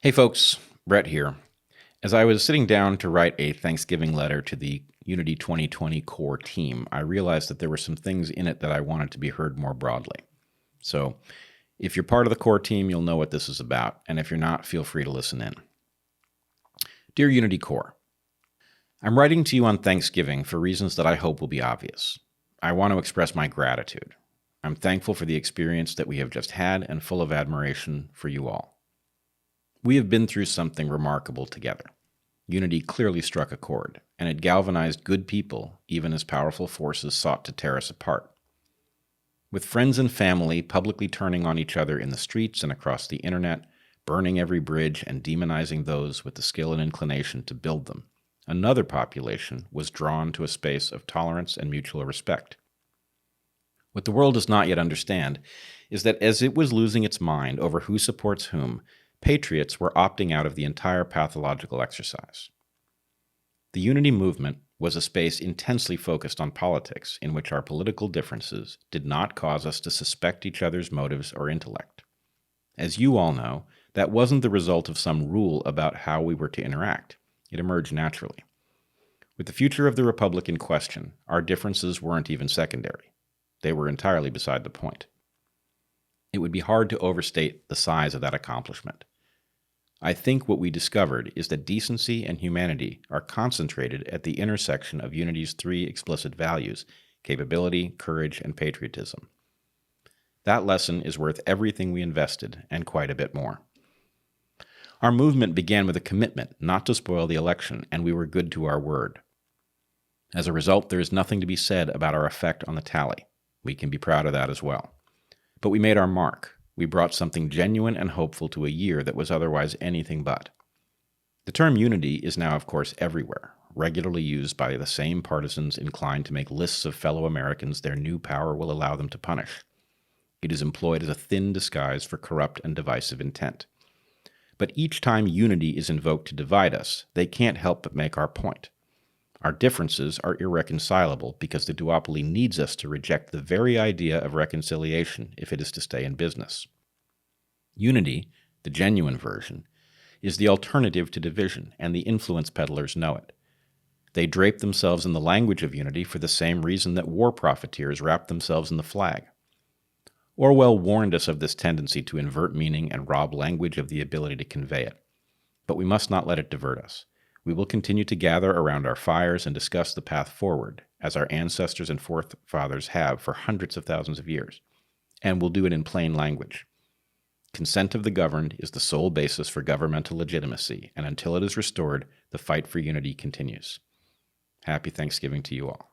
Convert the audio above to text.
Hey folks, Bret here. As I was sitting down to write a Thanksgiving letter to the Unity 2020 core team, I realized that there were some things in it that I wanted to be heard more broadly. So, if you're part of the core team, you'll know what this is about, and if you're not, feel free to listen in. Dear Unity Core, I'm writing to you on Thanksgiving for reasons that I hope will be obvious. I want to express my gratitude. I'm thankful for the experience that we have just had and full of admiration for you all. We have been through something remarkable together. Unity clearly struck a chord, and it galvanized good people even as powerful forces sought to tear us apart. With friends and family publicly turning on each other in the streets and across the internet, burning every bridge and demonizing those with the skill and inclination to build them, another population was drawn to a space of tolerance and mutual respect. What the world does not yet understand is that as it was losing its mind over who supports whom, patriots were opting out of the entire pathological exercise. The Unity movement was a space intensely focused on politics in which our political differences did not cause us to suspect each other's motives or intellect. As you all know, that wasn't the result of some rule about how we were to interact. It emerged naturally. With the future of the Republic in question, our differences weren't even secondary. They were entirely beside the point. It would be hard to overstate the size of that accomplishment. I think what we discovered is that decency and humanity are concentrated at the intersection of Unity's three explicit values: capability, courage, and patriotism. That lesson is worth everything we invested, and quite a bit more. Our movement began with a commitment not to spoil the election, and we were good to our word. As a result, there is nothing to be said about our effect on the tally. We can be proud of that as well. But we made our mark. We brought something genuine and hopeful to a year that was otherwise anything but. The term unity is now, of course, everywhere, regularly used by the same partisans inclined to make lists of fellow Americans their new power will allow them to punish. It is employed as a thin disguise for corrupt and divisive intent. But each time unity is invoked to divide us, they can't help but make our point. Our differences are irreconcilable because the duopoly needs us to reject the very idea of reconciliation if it is to stay in business. Unity, the genuine version, is the alternative to division, and the influence peddlers know it. They drape themselves in the language of unity for the same reason that war profiteers wrap themselves in the flag. Orwell warned us of this tendency to invert meaning and rob language of the ability to convey it. But we must not let it divert us. We will continue to gather around our fires and discuss the path forward, as our ancestors and forefathers have for hundreds of thousands of years, and we'll do it in plain language. Consent of the governed is the sole basis for governmental legitimacy, and until it is restored, the fight for unity continues. Happy Thanksgiving to you all.